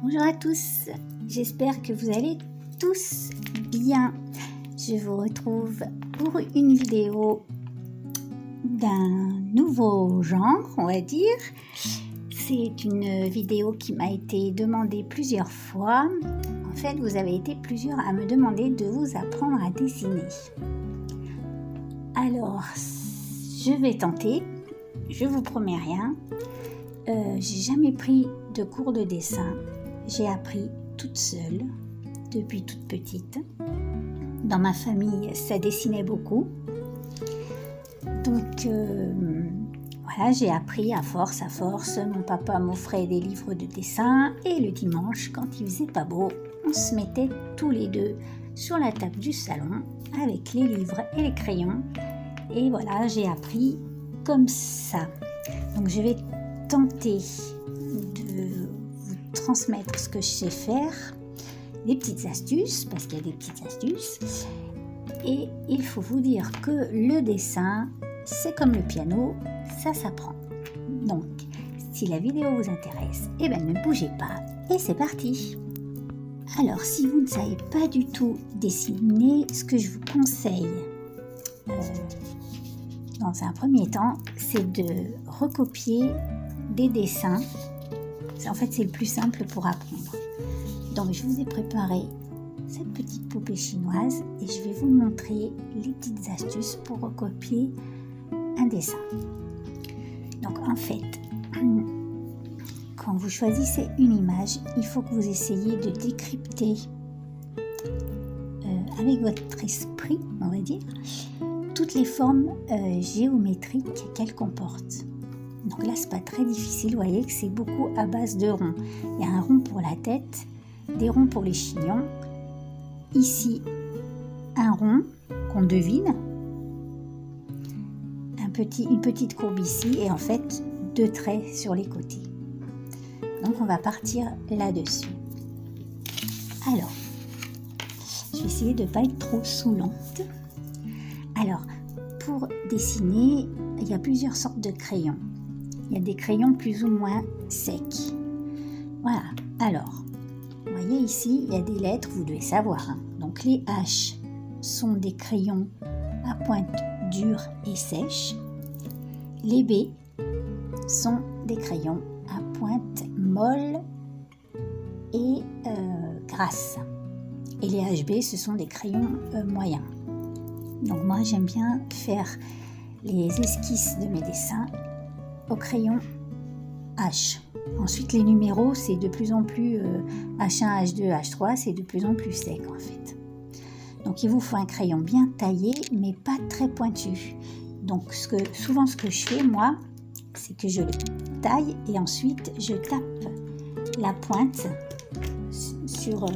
Bonjour à tous, j'espère que vous allez tous bien. Je vous retrouve pour une vidéo d'un nouveau genre, on va dire. C'est une vidéo qui m'a été demandée plusieurs fois. En fait, vous avez été plusieurs à me demander de vous apprendre à dessiner. Alors, je vais tenter, je vous promets rien. J'ai jamais pris de cours de dessin. J'ai appris toute seule, depuis toute petite. Dans ma famille, ça dessinait beaucoup. Donc, voilà, j'ai appris à force. Mon papa m'offrait des livres de dessin et le dimanche, quand il faisait pas beau, on se mettait tous les deux sur la table du salon avec les livres et les crayons. Et voilà, j'ai appris comme ça. Donc, je vais tenter de vous transmettre ce que je sais faire, des petites astuces, parce qu'il y a des petites astuces. Et il faut vous dire que le dessin, c'est comme le piano, ça s'apprend. Donc, si la vidéo vous intéresse, eh bien ne bougez pas et c'est parti. Alors, si vous ne savez pas du tout dessiner, ce que je vous conseille dans un premier temps, c'est de recopier des dessins. En fait, c'est le plus simple pour apprendre. Donc, je vous ai préparé cette petite poupée chinoise et je vais vous montrer les petites astuces pour recopier un dessin. Donc, en fait, quand vous choisissez une image, il faut que vous essayiez de décrypter avec votre esprit, on va dire, toutes les formes géométriques qu'elle comporte. Donc là, c'est pas très difficile, vous voyez que c'est beaucoup à base de ronds. Il y a un rond pour la tête, des ronds pour les chignons. Ici, un rond qu'on devine, une petite courbe ici et en fait, 2 traits sur les côtés. Donc, on va partir là-dessus. Alors, je vais essayer de ne pas être trop saoulante. Alors, pour dessiner, il y a plusieurs sortes de crayons. Il y a des crayons plus ou moins secs. Voilà. Alors, vous voyez ici, il y a des lettres, vous devez savoir. Donc, les H sont des crayons à pointe dure et sèche. Les B sont des crayons à pointe molle et grasse. Et les HB, ce sont des crayons moyens. Donc, moi, j'aime bien faire les esquisses de mes dessins au crayon H. Ensuite, les numéros, c'est de plus en plus H1, H2, H3, c'est de plus en plus sec en fait. Donc, il vous faut un crayon bien taillé, mais pas très pointu. Donc, souvent, ce que je fais, moi, c'est que je le taille et ensuite, je tape la pointe sur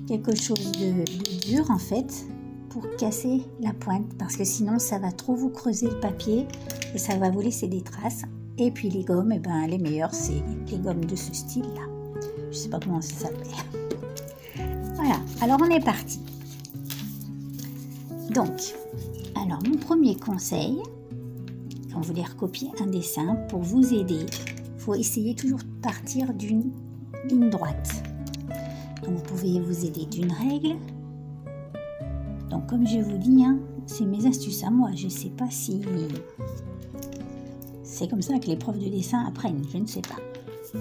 quelque chose de dur en fait, pour casser la pointe, parce que sinon, ça va trop vous creuser le papier et ça va vous laisser des traces. Et puis les gommes, eh ben, les meilleures, c'est les gommes de ce style-là. Je ne sais pas comment ça s'appelle. Voilà, alors on est parti. Donc, alors mon premier conseil, quand vous voulez recopier un dessin, pour vous aider, il faut essayer toujours de partir d'une ligne droite. Donc vous pouvez vous aider d'une règle. Donc comme je vous dis, c'est mes astuces à moi. Je ne sais pas si c'est comme ça que les profs de dessin apprennent, je ne sais pas.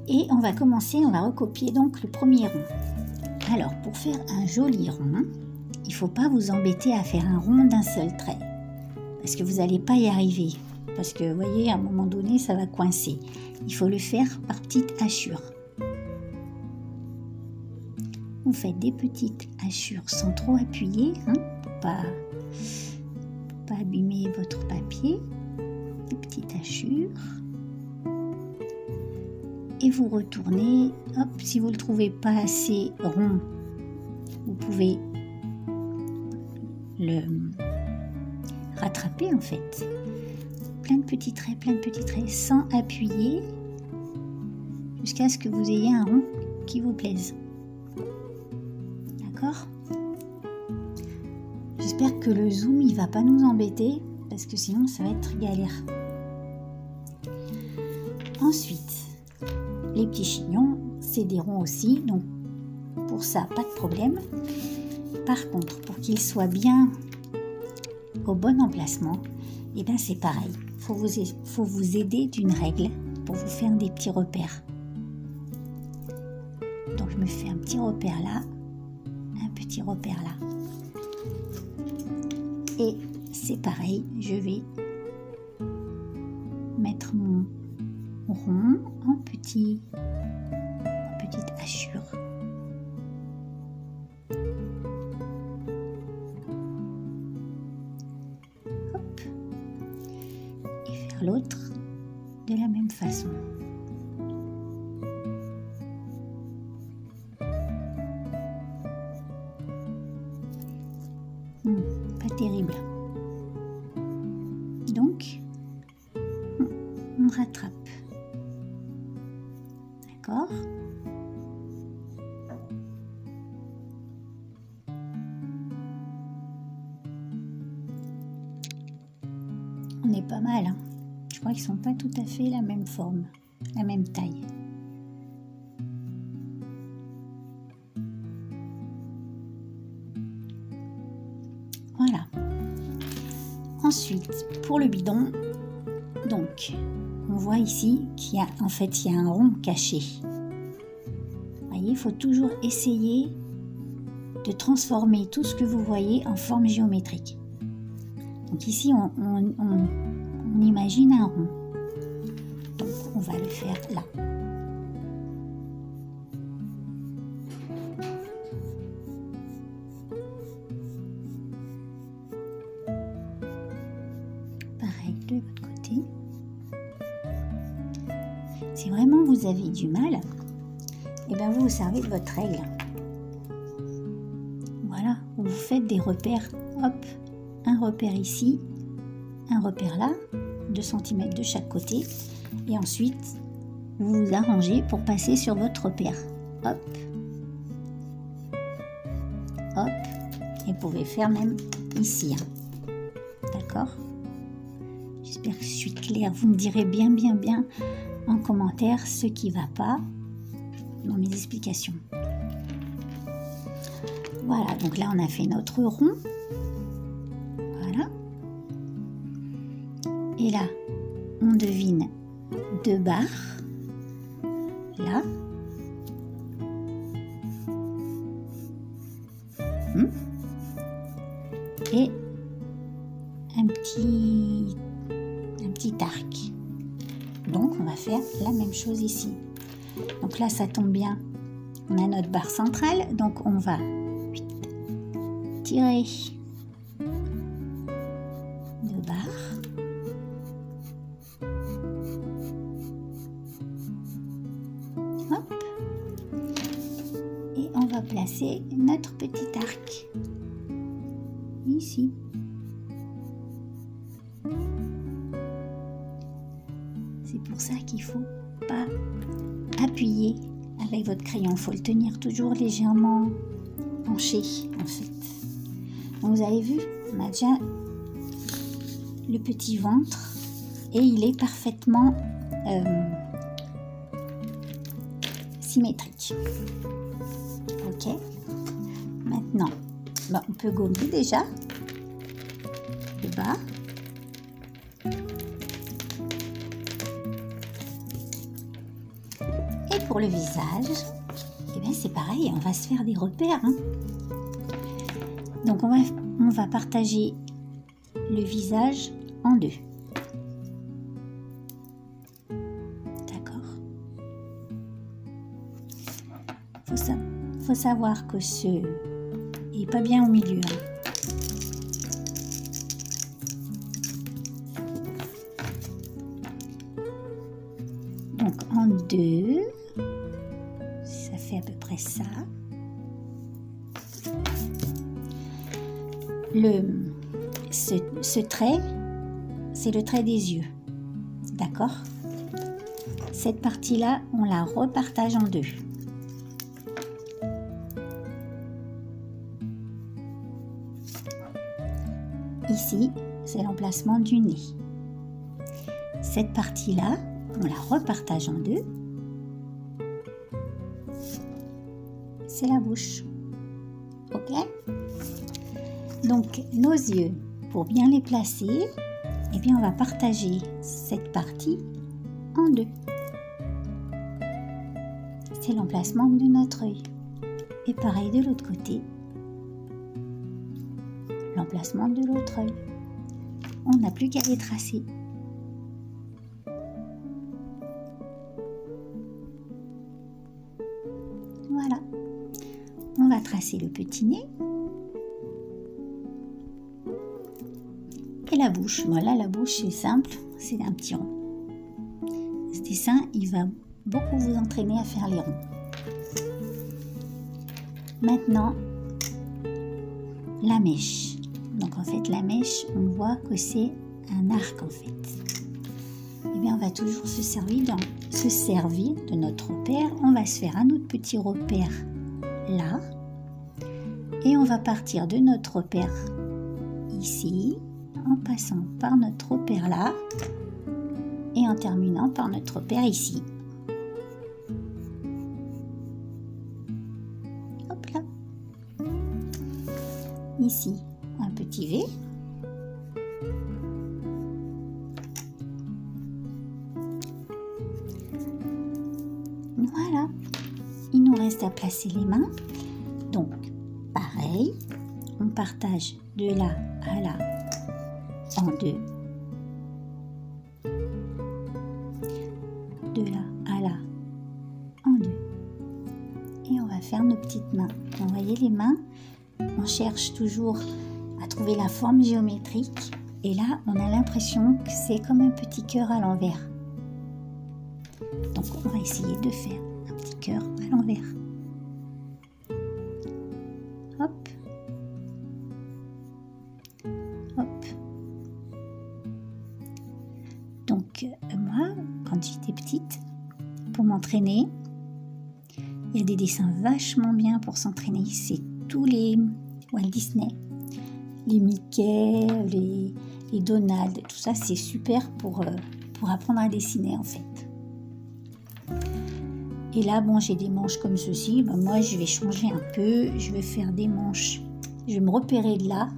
Et on va commencer, on va recopier donc le premier rond. Alors, pour faire un joli rond, il ne faut pas vous embêter à faire un rond d'un seul trait. Parce que vous n'allez pas y arriver. Parce que, vous voyez, à un moment donné, ça va coincer. Il faut le faire par petites hachures. Vous faites des petites hachures sans trop appuyer, pour pas abîmer votre papier. Des petites hachures. Et vous retournez, hop, si vous ne le trouvez pas assez rond, vous pouvez le rattraper en fait. Plein de petits traits, sans appuyer, jusqu'à ce que vous ayez un rond qui vous plaise. D'accord ? J'espère que le zoom il va pas nous embêter parce que sinon ça va être galère. Ensuite, les petits chignons céderont aussi, donc pour ça pas de problème. Par contre, pour qu'ils soient bien au bon emplacement, et bien c'est pareil. Faut vous aider d'une règle pour vous faire des petits repères. Donc je me fais un petit repère là, un petit repère là. Et c'est pareil, je vais mettre mon rond en petite hachure. Hop. Et faire l'autre de la même façon. Pas terrible. Donc, on rattrape. D'accord ? On est pas mal, hein. Je crois qu'ils sont pas tout à fait la même forme, la même taille. Voilà. Ensuite, pour le bidon, donc, on voit ici qu'il y a, en fait, il y a un rond caché. Vous voyez, il faut toujours essayer de transformer tout ce que vous voyez en forme géométrique. Donc ici, on imagine un rond. Donc, on va le faire là. Pareil de l'autre côté. Si vraiment vous avez du mal, et bien vous vous servez de votre règle. Voilà, vous faites des repères, hop, un repère ici, un repère là, 2 cm de chaque côté, et ensuite vous vous arrangez pour passer sur votre repère. Hop, hop, et vous pouvez faire même ici. Hein. D'accord ? J'espère que je suis claire. Vous me direz bien en commentaire ce qui ne va pas dans mes explications. Voilà, donc là on a fait notre rond. Voilà. Et là, on devine 2 barres. Là. Et un petit arc. Donc on va faire la même chose ici. Donc là ça tombe bien, on a notre barre centrale, donc on va tirer 2 barres. Hop. Et on va placer notre petit arc ici. C'est pour ça qu'il ne faut pas appuyer avec votre crayon. Il faut le tenir toujours légèrement penché en fait. Donc vous avez vu, on a déjà le petit ventre et il est parfaitement symétrique. Ok. Maintenant, on peut gommer déjà le bas. Pour le visage, eh bien c'est pareil, on va se faire des repères. Hein. Donc on va partager le visage en 2. D'accord. Faut savoir que ce est pas bien au milieu. Hein. Donc en 2. Ça fait à peu près ça. Ce trait, c'est le trait des yeux. D'accord ? Cette partie-là, on la repartage en 2. ici, c'est l'emplacement du nez. Cette partie-là, on la repartage en deux. C'est la bouche. Ok? Donc, nos yeux, pour bien les placer, eh bien, on va partager cette partie en deux. C'est l'emplacement de notre œil. Et pareil de l'autre côté. L'emplacement de l'autre œil. On n'a plus qu'à les tracer. Voilà. On va tracer le petit nez. Et la bouche. Voilà, la bouche, c'est simple. C'est un petit rond. Ce dessin, il va beaucoup vous entraîner à faire les ronds. Maintenant, la mèche. Donc en fait, la mèche, on voit que c'est un arc en fait. Eh bien, on va toujours se servir de notre repère. On va se faire un autre petit repère là. Et on va partir de notre repère ici, en passant par notre repère là, et en terminant par notre repère ici. Hop là. Ici, un petit V. Voilà. Il nous reste à placer les mains. Donc, pareil, on partage de là à là en deux. De là à là en deux. Et on va faire nos petites mains. Vous voyez les mains, on cherche toujours à trouver la forme géométrique. Et là, on a l'impression que c'est comme un petit cœur à l'envers. Donc, on va essayer de faire un petit cœur à l'envers. Hop. Hop. Donc, moi, quand j'étais petite, pour m'entraîner, il y a des dessins vachement bien pour s'entraîner. C'est tous les Walt Disney, les Mickey, les Donald, tout ça, c'est super pour apprendre à dessiner en fait. Et là, bon, j'ai des manches comme ceci. Ben, moi, je vais changer un peu. Je vais faire des manches. Je vais me repérer de là.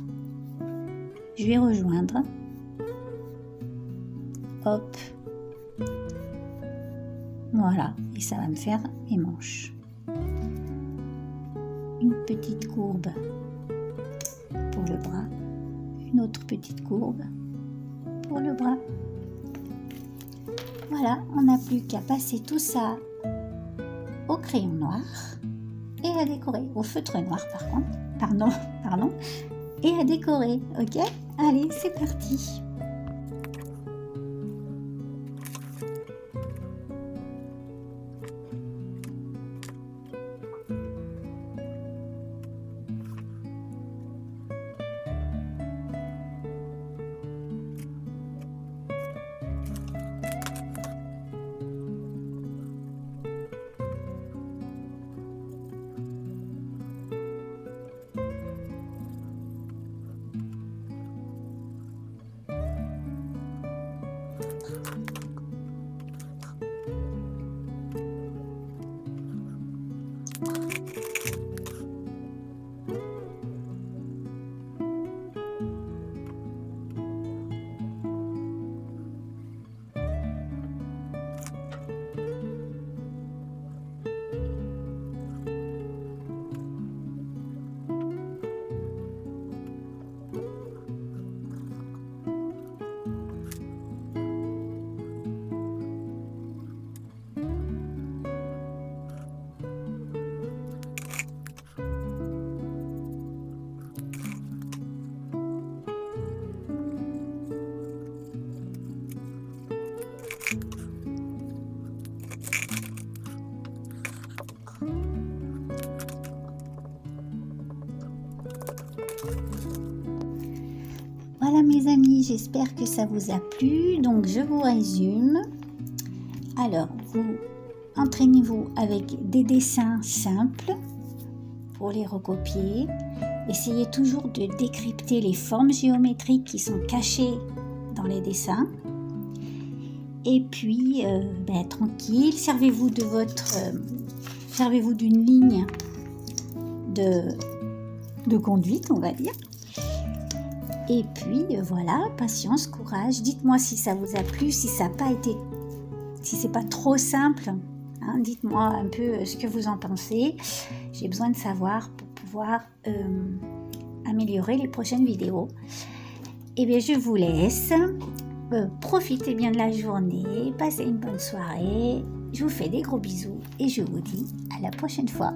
Je vais rejoindre. Hop. Voilà. Et ça va me faire mes manches. Une petite courbe pour le bras. Une autre petite courbe pour le bras. Voilà. On n'a plus qu'à passer tout ça au crayon noir et à décorer, au feutre noir par contre, pardon, et à décorer, ok? Allez, c'est parti! Voilà mes amis, j'espère que ça vous a plu. Donc je vous résume. Alors, vous entraînez-vous avec des dessins simples pour les recopier. Essayez toujours de décrypter les formes géométriques qui sont cachées dans les dessins. Et puis, tranquille, servez-vous d'une ligne de conduite, on va dire. Et puis, voilà, patience, courage. Dites-moi si ça vous a plu, si ça n'a pas été, si c'est pas trop simple. Hein, dites-moi un peu ce que vous en pensez. J'ai besoin de savoir pour pouvoir améliorer les prochaines vidéos. Et bien, je vous laisse. Profitez bien de la journée, passez une bonne soirée. Je vous fais des gros bisous et je vous dis à la prochaine fois.